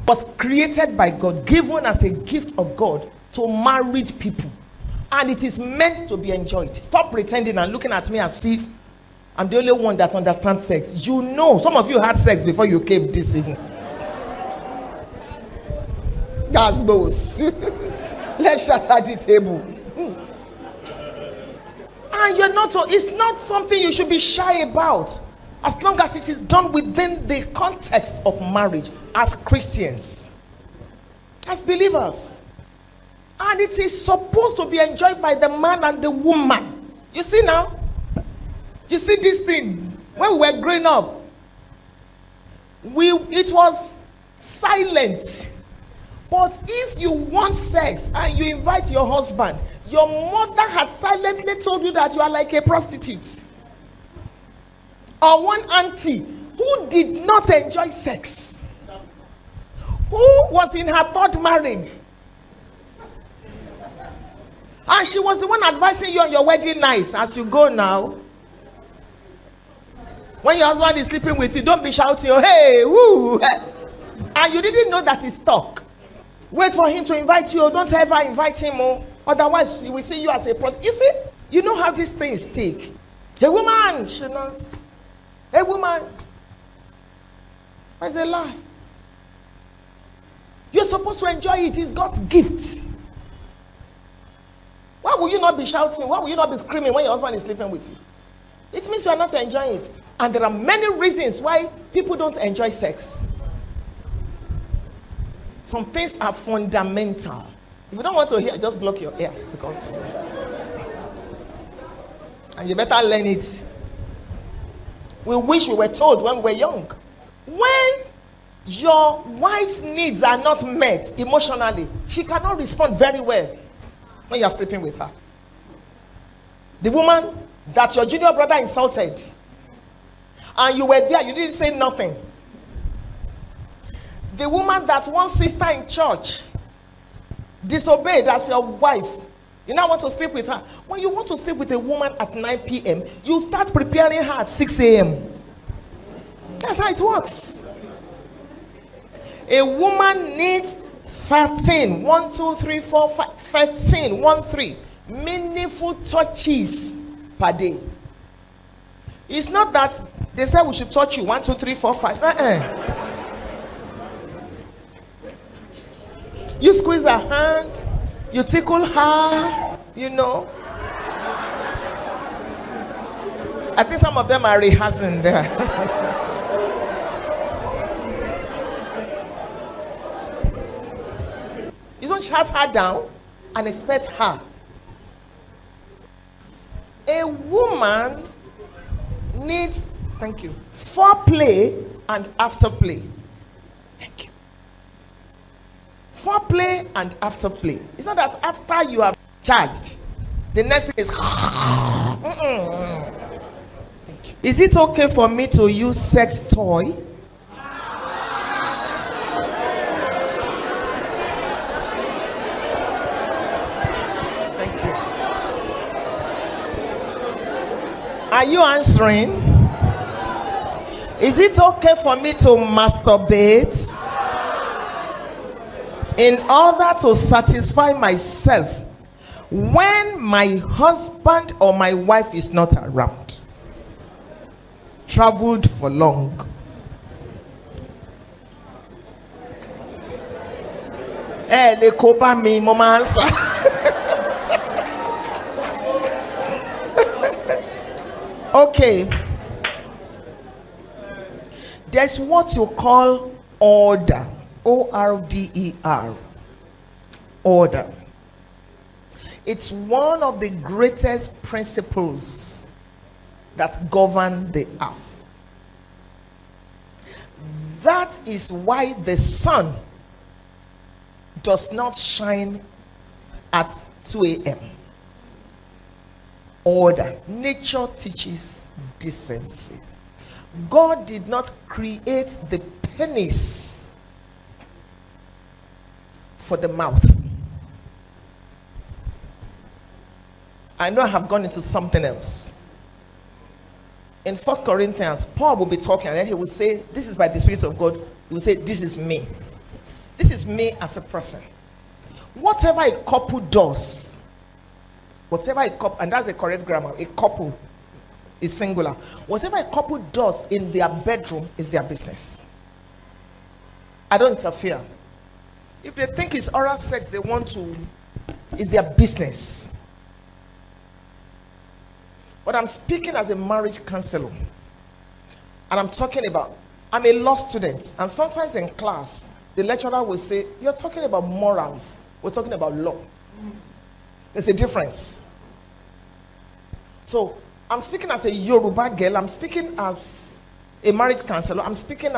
was created by God, given as a gift of God to married people. And it is meant to be enjoyed. Stop pretending and looking at me as if I'm the only one that understands sex. You know, some of you had sex before you came this evening. That's both. Let's shatter the table. And you're not, it's not something you should be shy about, as long as it is done within the context of marriage, as Christians, as believers. And it is supposed to be enjoyed by the man and the woman. You see now? You see this thing? When we were growing up, it was silent. But if you want sex and you invite your husband, your mother had silently told you that you are like a prostitute. Or one auntie who did not enjoy sex, who was in her third marriage, and she was the one advising you on your wedding night as you go now. When your husband is sleeping with you, don't be shouting, oh, hey, woo. And you didn't know that it's talk. Wait for him to invite you. Don't ever invite him. Otherwise, he will see you as a prostitute. You see, you know how these things take. A woman should not. A woman. It's a lie. You're supposed to enjoy it. It's God's gift. Why will you not be shouting? Why will you not be screaming when your husband is sleeping with you? It means you are not enjoying it. And there are many reasons why people don't enjoy sex. Some things are fundamental. If you don't want to hear, just block your ears, because and you better learn it. We wish we were told when we were young. When your wife's needs are not met emotionally, she cannot respond very well when you're sleeping with her. The woman that your junior brother insulted, and you were there, you didn't say nothing. The woman that one sister in church disobeyed as your wife, you now want to sleep with her. When you want to sleep with a woman at 9 p.m., you start preparing her at 6 a.m. That's how it works. A woman needs 13, 1, 2, 3, 4, 5, 13, 1, 3 meaningful touches per day. It's not that they say we should touch you 1, 2, 3, 4, 5. You squeeze her hand, you tickle her, you know. I think some of them are rehearsing there. You don't shut her down and expect her. A woman needs, thank you, foreplay and afterplay. Thank you. Foreplay and afterplay. It's not that after you have charged, the next thing is. Is it okay for me to use sex toy? Thank you. Are you answering? Is it okay for me to masturbate in order to satisfy myself when my husband or my wife is not around? Traveled for long. Le copa me, mama answer. Okay. There's what you call order. O-R-D-E-R. Order. It's one of the greatest principles that govern the earth. That is why the sun does not shine at 2 a.m. Order. Nature teaches decency. God did not create the penis for the mouth. I know I have gone into something else. In 1 Corinthians, Paul will be talking and then he will say, this is by the Spirit of God. He will say, this is me. This is me as a person. Whatever a couple does, whatever a couple, and that's the correct grammar, a couple is singular. Whatever a couple does in their bedroom is their business. I don't interfere. If they think it's oral sex they want to, it's their business. But I'm speaking as a marriage counselor. And I'm talking about, I'm a law student. And sometimes in class, the lecturer will say, you're talking about morals. We're talking about law. There's a difference. So, I'm speaking as a Yoruba girl. I'm speaking as a marriage counselor. I'm speaking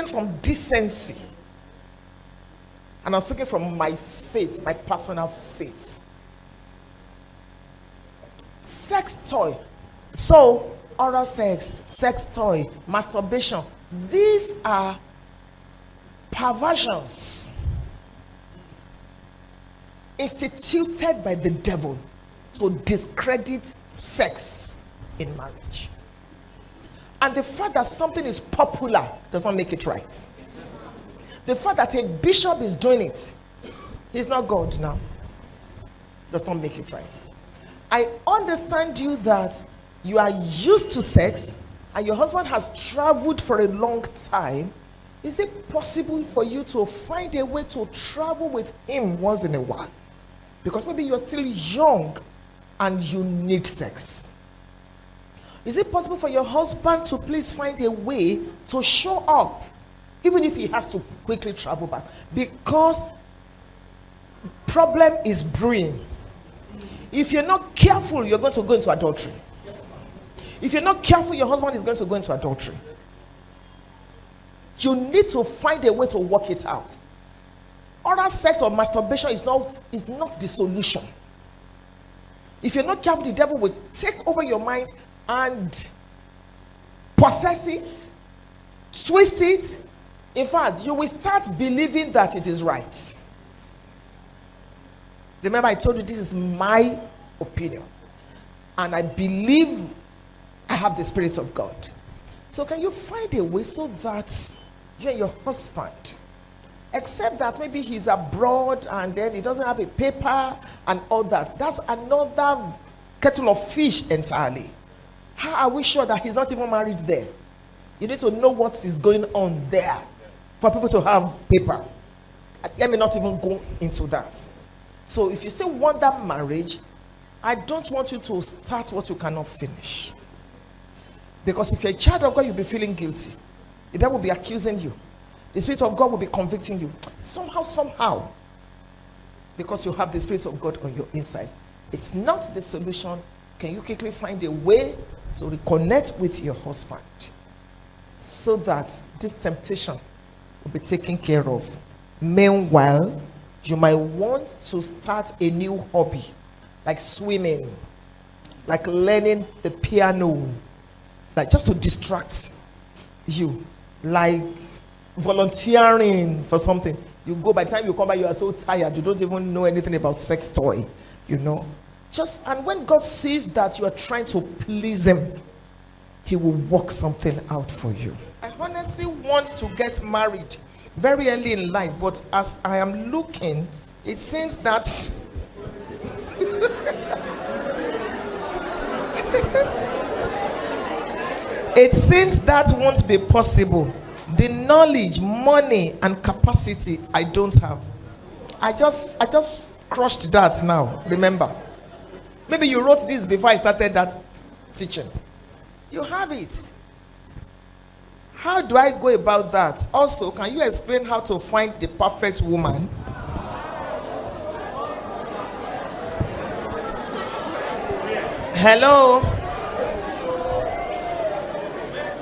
from decency. And I'm speaking from my faith, my personal faith. Sex toy. So, oral sex, sex toy, masturbation. These are perversions instituted by the devil to discredit sex in marriage. And the fact that something is popular does not make it right. The fact that a bishop is doing it, he's not God now, does not make it right. I understand you that you are used to sex and your husband has traveled for a long time. Is it possible for you to find a way to travel with him once in a while? Because maybe you're still young and you need sex. Is it possible for your husband to please find a way to show up, even if he has to quickly travel back? Because problem is brewing. If you're not careful, you're going to go into adultery. If you're not careful, your husband is going to go into adultery. You need to find a way to work it out. Oral sex or masturbation is not the solution. If you're not careful, the devil will take over your mind and possess it, twist it. In fact, you will start believing that it is right. Remember, I told you this is my opinion. And I believe I have the Spirit of God. So can you find a way so that you and your husband, except that maybe he's abroad and then he doesn't have a paper and all that, that's another kettle of fish entirely. How are we sure that he's not even married there? You need to know what is going on there for people to have paper. Let me not even go into that. So if you still want that marriage, I don't want you to start what you cannot finish. Because if you're a child of God, you'll be feeling guilty. The devil will be accusing you. The Spirit of God will be convicting you. Somehow. Because you have the Spirit of God on your inside. It's not the solution. Can you quickly find a way to reconnect with your husband so that this temptation will be taken care of? Meanwhile, you might want to start a new hobby, like swimming, like learning the piano, like just to distract you, like volunteering for something. You go, by the time you come back, you are so tired, you don't even know anything about sex toy, you know. And when God sees that you are trying to please him, he will work something out for you. I honestly want to get married very early in life, but as I am looking, it seems that it seems that won't be possible. The knowledge, money, and capacity I don't have. I just crushed that now. Remember, maybe you wrote this before I started that teaching. You have it. How do I go about that? Also, can you explain how to find the perfect woman? Hello?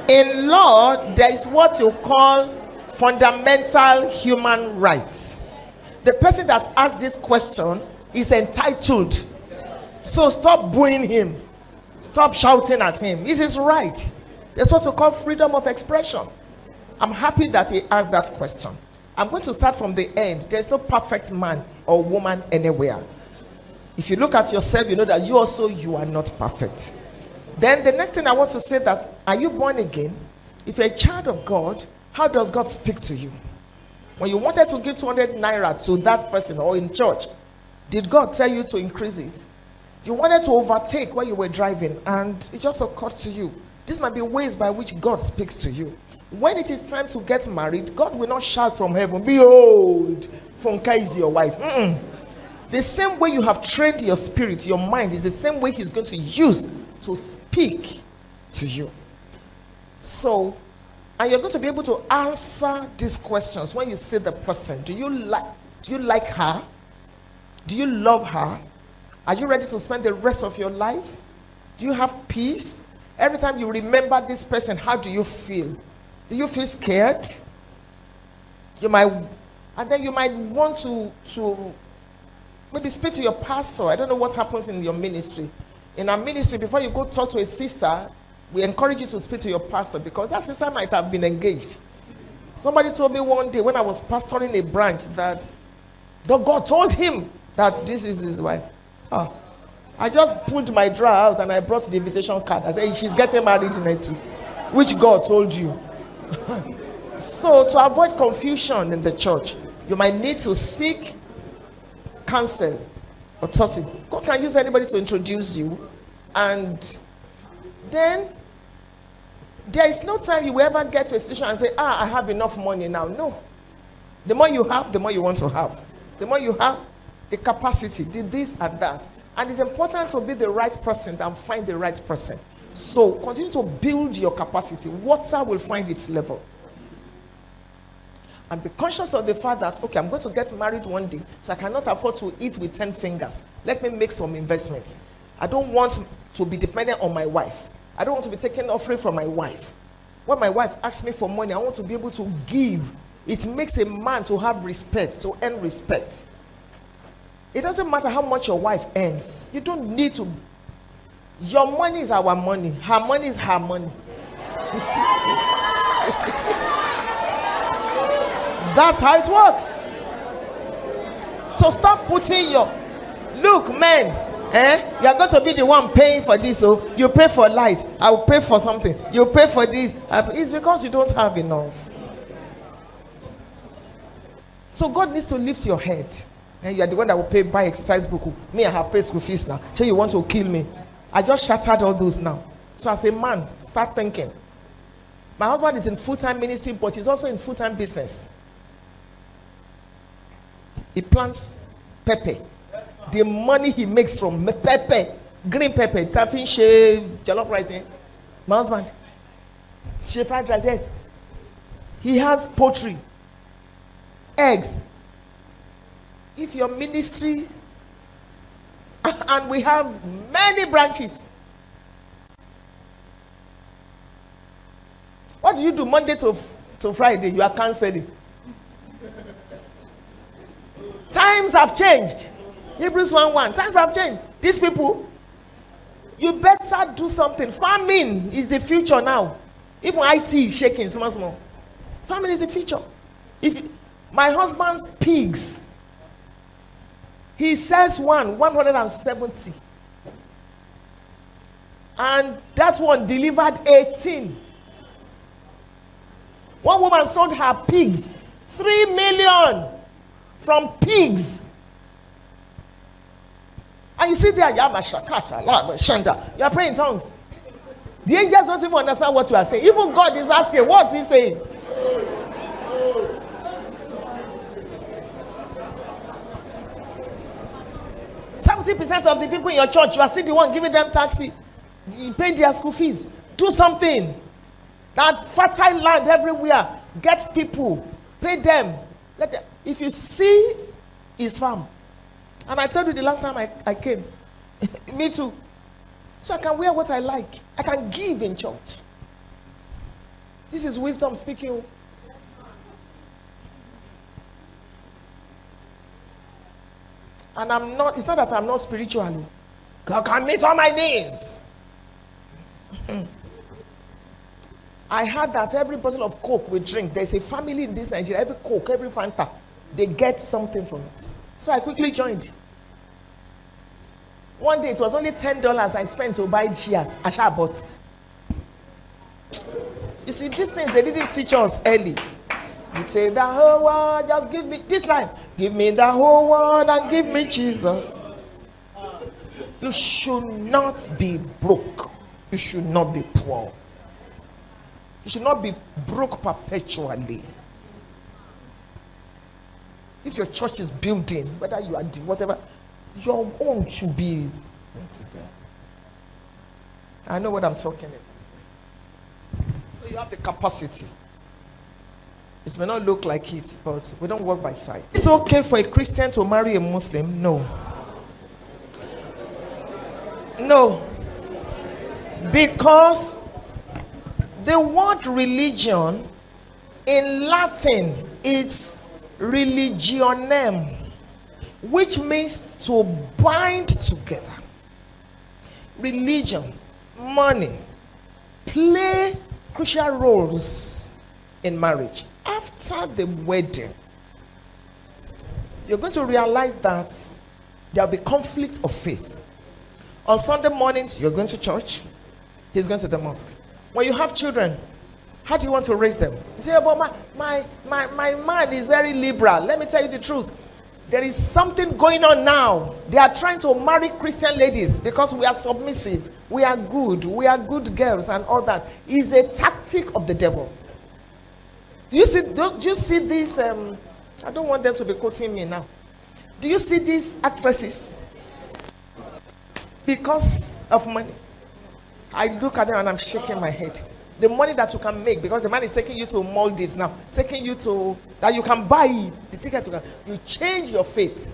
In law, there is what you call fundamental human rights. The person that asked this question is entitled. So stop booing him. Stop shouting at him. This is right. That's what we call freedom of expression. I'm happy that he asked that question. I'm going to start from the end. There's no perfect man or woman anywhere. If you look at yourself, you know that you are not perfect. Then the next thing I want to say that, are you born again? If you're a child of God, how does God speak to you? When you wanted to give 200 naira to that person or in church, did God tell you to increase it? You wanted to overtake while you were driving, and it just occurred to you. These might be ways by which God speaks to you. When it is time to get married, God will not shout from heaven, "Behold, Funke is your wife." The same way you have trained your spirit, your mind, is the same way he's going to use to speak to you. So, and you're going to be able to answer these questions when you see the person. Do you like her? Do you love her? Are you ready to spend the rest of your life? Do you have peace? Every time you remember this person, how do you feel? Do you feel scared? And then you might want to maybe speak to your pastor. I don't know what happens in your ministry. In our ministry, before you go talk to a sister, we encourage you to speak to your pastor, because that sister might have been engaged. Somebody told me one day when I was pastoring a branch that God told him that this is his wife. I just pulled my drawer out and I brought the invitation card. I said, she's getting married next week. Which God told you? So to avoid confusion in the church, you might need to seek counsel or talk to. God can use anybody to introduce you. And then there is no time you will ever get to a situation and say, I have enough money now. No. The more you have, the more you want to have. The more you have, the capacity, this and that. And it's important to be the right person and find the right person. So continue to build your capacity. Water will find its level. And be conscious of the fact that, okay, I'm going to get married one day, so I cannot afford to eat with 10 fingers. Let me make some investments. I don't want to be dependent on my wife. I don't want to be taken offering from my wife. When my wife asks me for money, I want to be able to give. It makes a man to have respect, to earn respect. It doesn't matter how much your wife earns. You don't need to. Your money is our money. Her money is her money. That's how it works. So stop putting your... Look, men, you are going to be the one paying for this. So you pay for light. I will pay for something. You pay for this. It's because you don't have enough. So God needs to lift your head. And you are the one that will buy exercise book. Me, I have paid school fees now. So you want to kill me? I just shattered all those now. So as a man, start thinking. My husband is in full-time ministry, but he's also in full-time business. He plants pepper. The money he makes from pepper, green pepper, taffin, jollof rice. My husband, fried rice, yes. He has poultry, eggs. If your ministry, and we have many branches. What do you do Monday to Friday? You are canceling. Times have changed. Hebrews 1:1. Times have changed. These people, you better do something. Farming is the future now. Even IT is shaking small. Farming is the future. If my husband's pigs, he sells 170. And that one delivered 18. One woman sold her pigs 3 million from pigs. And you sit there, you are praying in tongues. The angels don't even understand what you are saying. Even God is asking, what's he saying? % of the people in your church, you are still the one giving them taxi. You pay their school fees. Do something. That fertile land everywhere. Get people. Pay them. Let them. If you see his farm, and I told you the last time I came, me too. So I can wear what I like. I can give in church. This is wisdom speaking. And I'm not, it's not that I'm not spiritual. God can meet all my needs. I heard that every bottle of Coke we drink, there's a family in this Nigeria, every Coke, every Fanta, they get something from it. So I quickly joined. One day it was only $10 I spent to buy cheers. I bought. You see, these things they didn't teach us early. You take the whole world, just give me this time. Give me the whole world and give me Jesus. You should not be broke. You should not be poor. You should not be broke perpetually. If your church is building, whether you are whatever, your own should be there. I know what I'm talking about. So you have the capacity. It may not look like it, but we don't work by sight. It's okay for a Christian to marry a Muslim? No. No. Because the word religion in Latin, it's religionem, which means to bind together. Religion, money, play crucial roles in marriage. After the wedding, you're going to realize that there will be conflict of faith. On Sunday mornings, you're going to church, he's going to the mosque. When you have children, how do you want to raise them? You say, but my man is very liberal. Let me tell you the truth. There is something going on now. They are trying to marry Christian ladies because we are submissive, we are good girls and all that. It's a tactic of the devil. Do you see these I don't want them to be quoting me now. Do you see these actresses? Because of money. I look at them and I'm shaking my head. The money that you can make, because the man is taking you to Maldives now, taking you to that you can buy the ticket to you change your faith.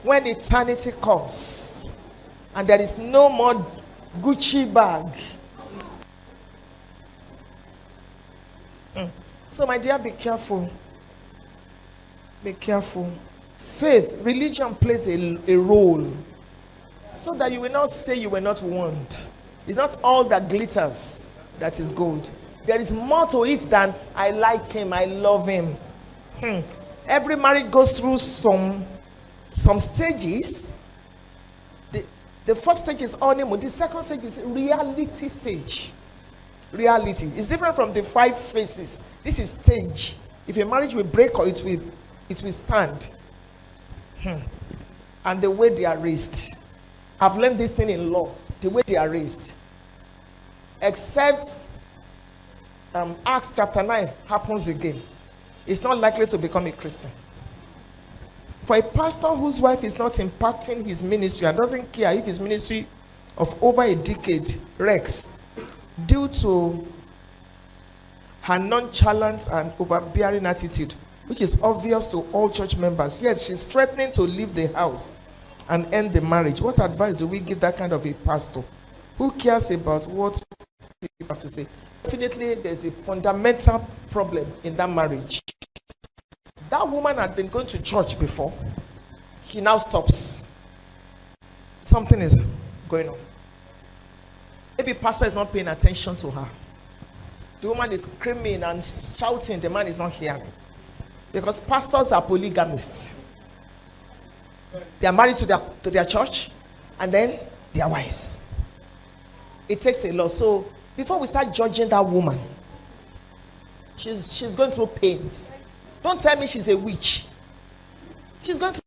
When eternity comes and there is no more Gucci bag. So my dear, be careful. Be careful. Faith, religion plays a role so that you will not say you were not warned. It's not all that glitters that is gold. There is more to it than I like him, I love him. Every marriage goes through some stages. The first stage is honeymoon. The second stage is reality stage. Reality is different from the 5 phases. This is stage. If a marriage will break or it will stand. And the way they are raised. I've learned this thing in law. The way they are raised. Except Acts chapter 9 happens again. It's not likely to become a Christian. For a pastor whose wife is not impacting his ministry and doesn't care if his ministry of over a decade wrecks due to her nonchalant and overbearing attitude, which is obvious to all church members, yet she's threatening to leave the house and end the marriage. What advice do we give that kind of a pastor who cares about what people have to say? Definitely there's a fundamental problem in that marriage. That woman had been going to church before. He now stops. Something is going on. Maybe pastor is not paying attention to her. The woman is screaming and shouting. The man is not hearing. Because pastors are polygamists. They are married to their church and then their wives. It takes a lot. So before we start judging that woman, she's going through pains. Don't tell me she's a witch. She's going through.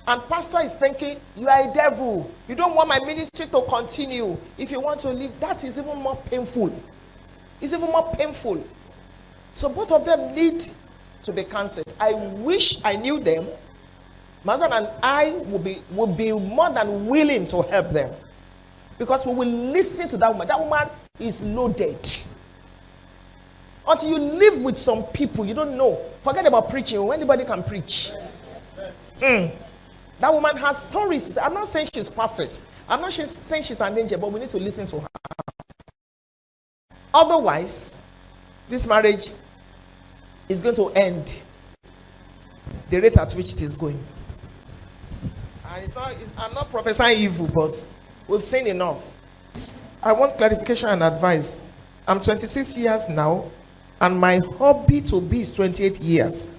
And pastor is thinking, you are a devil. You don't want my ministry to continue. If you want to leave, that is even more painful. It's even more painful. So both of them need to be cancelled. I wish I knew them. My husband and I would be more than willing to help them. Because we will listen to that woman. That woman is loaded. Until you live with some people, you don't know. Forget about preaching. Anybody can preach. That woman has stories. I'm not saying she's perfect. I'm not saying she's an angel, but we need to listen to her. Otherwise, this marriage is going to end the rate at which it is going. And I'm not prophesying evil, but we've seen enough. I want clarification and advice. I'm 26 years now, and my hobby to be is 28 years.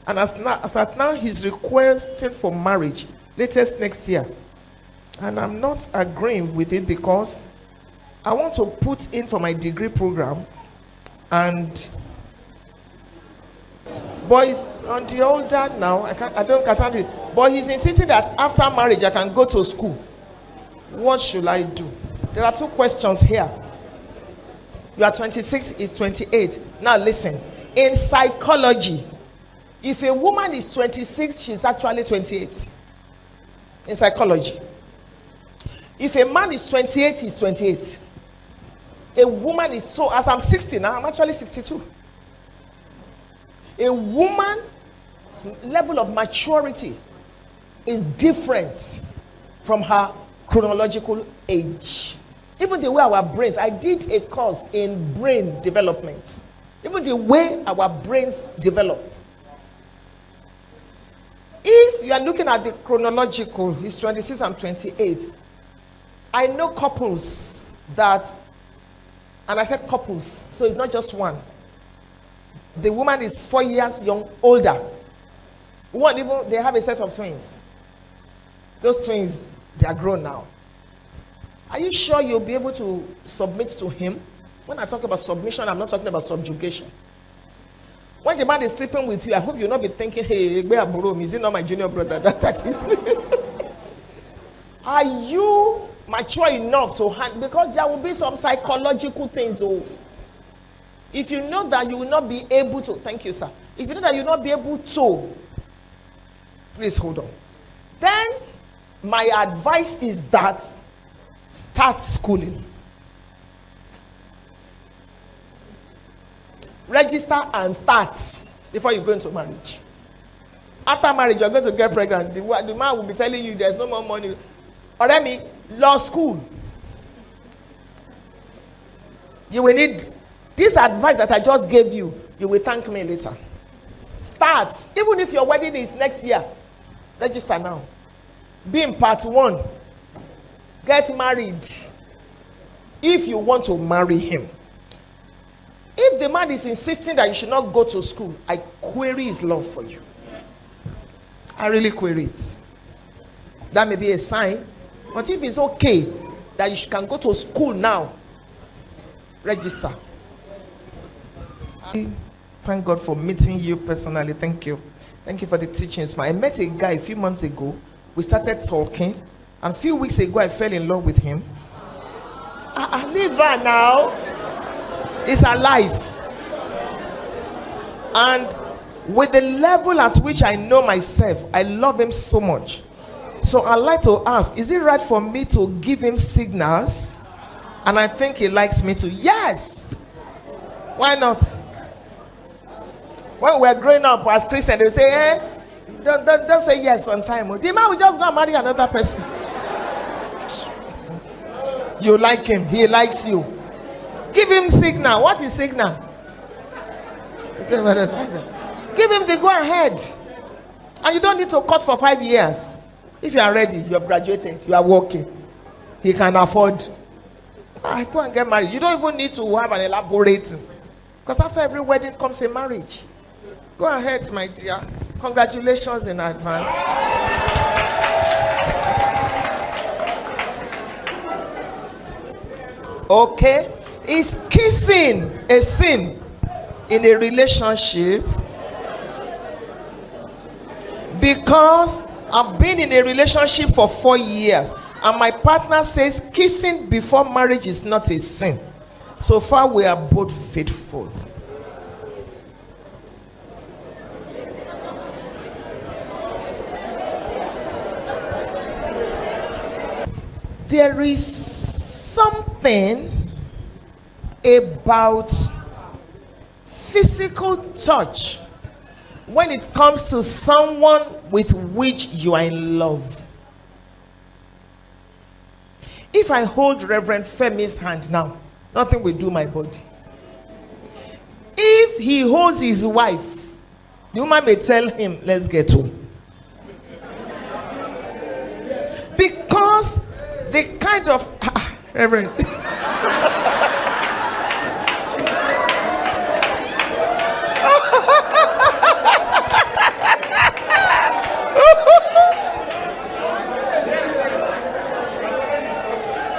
And as at now, he's requesting for marriage latest next year. And I'm not agreeing with it because I want to put in for my degree program And boys on the older now, I can't read. But he's insisting that after marriage I can go to school. What should I do? There are two questions here. You are 26, is 28. Now listen. In psychology, if a woman is 26, she's actually 28. In psychology. If a man is 28, he's 28. A woman is so, as I'm 60 now, I'm actually 62. A woman's level of maturity is different from her chronological age. Even the way our brains, I did a course in brain development. Even the way our brains develop. If you are looking at the chronological, he's 26 and 28. I know couples that, and I said couples, so it's not just one. The woman is 4 years older. One, even they have a set of twins. Those twins, they are grown now. Are you sure you'll be able to submit to him? When I talk about submission, I'm not talking about subjugation. When the man is sleeping with you, I hope you'll not be thinking, hey, is it not my junior brother? That is. Are you mature enough to handle? Because there will be some psychological things. Oh, if you know that you will not be able to, thank you, sir. If you know that you will not be able to, please hold on. Then my advice is that start schooling. Register and start before you go into marriage. After marriage, you're going to get pregnant. The man will be telling you there's no more money. Or let me, law school. You will need this advice that I just gave you. You will thank me later. Start. Even if your wedding is next year, register now. Be in part 1. Get married. If you want to marry him. If the man is insisting that you should not go to school, I query his love for you. I really query it. That may be a sign. But if it's okay that you can go to school now, register. Thank God for meeting you personally. Thank you. Thank you for the teachings. I met a guy a few months ago. We started talking. And a few weeks ago, I fell in love with him. Leave her now. It's alive. And with the level at which I know myself, I love him so much. So I'd like to ask, is it right for me to give him signals? And I think he likes me to. Yes. Why not? When we're growing up as Christians, they say, hey, don't say yes on time. The man will just go and marry another person. You like him, he likes you. Give him signal. What is signal? Give him the go ahead. And you don't need to cut for 5 years. If you are ready, you have graduated, you are working. He can afford. I go and get married. You don't even need to have an elaborating. Because after every wedding comes a marriage. Go ahead, my dear. Congratulations in advance. Okay. Is kissing a sin in a relationship? Because I've been in a relationship for 4 years and my partner says kissing before marriage is not a sin. So far we are both faithful. There is something about physical touch when it comes to someone with which you are in love. If I hold Reverend Femi's hand now, nothing will do my body. If he holds his wife, the woman may tell him, let's get home. Because the kind of Reverend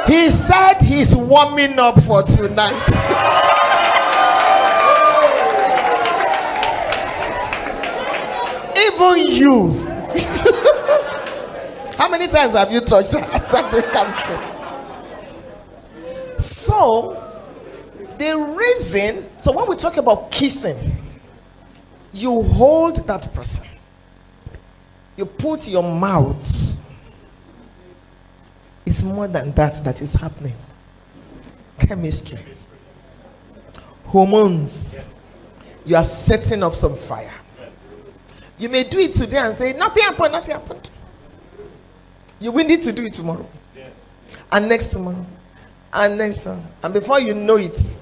he said he's warming up for tonight. even you. How many times have you touched her? So, the reason, so when we talk about kissing, you hold that person. You put your mouth. It's more than that is happening. Chemistry. Hormones. You are setting up some fire. You may do it today and say, nothing happened, nothing happened. You will need to do it tomorrow. And next tomorrow. And next one. And before you know it,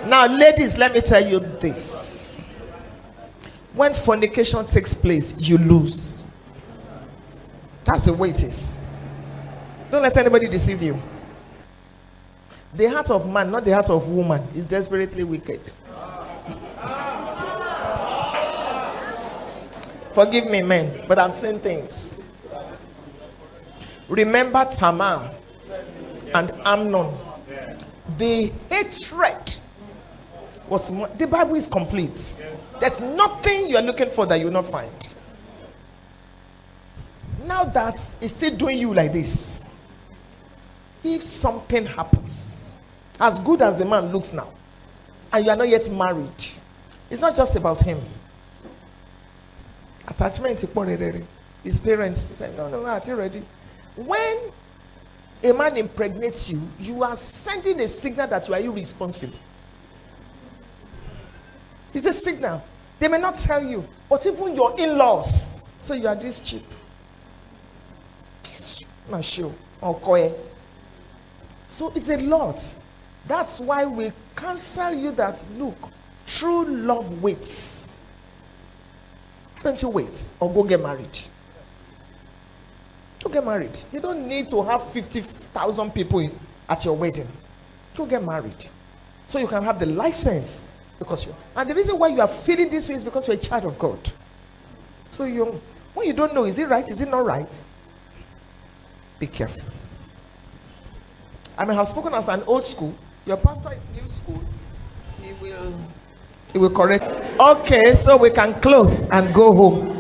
now, ladies, let me tell you this. When fornication takes place, you lose. That's the way it is. Don't let anybody deceive you. The heart of man, not the heart of woman, is desperately wicked. Forgive me, men, but I'm saying things. Remember Tamar and Amnon. The hatred was more, the Bible is complete. There's nothing you are looking for that you will not find. Now that it's still doing you like this, if something happens, as good as the man looks now, and you are not yet married, it's not just about him. Attachment, his parents say, no, I'm not ready. When a man impregnates you, you are sending a signal that you are irresponsible. It's a signal. They may not tell you, but even your in-laws say you are this cheap. Not sure. Okay. So it's a lot. That's why we counsel you that, look, true love waits. Why don't you wait or go get married? Go get married. You don't need to have 50,000 people at your wedding. Go get married. So you can have the license. And the reason why you are feeling this way is because you're a child of God. So when you don't know, is it right? Is it not right? Be careful. I may have spoken as an old school. Your pastor is new school. He will correct. Okay, so we can close and go home.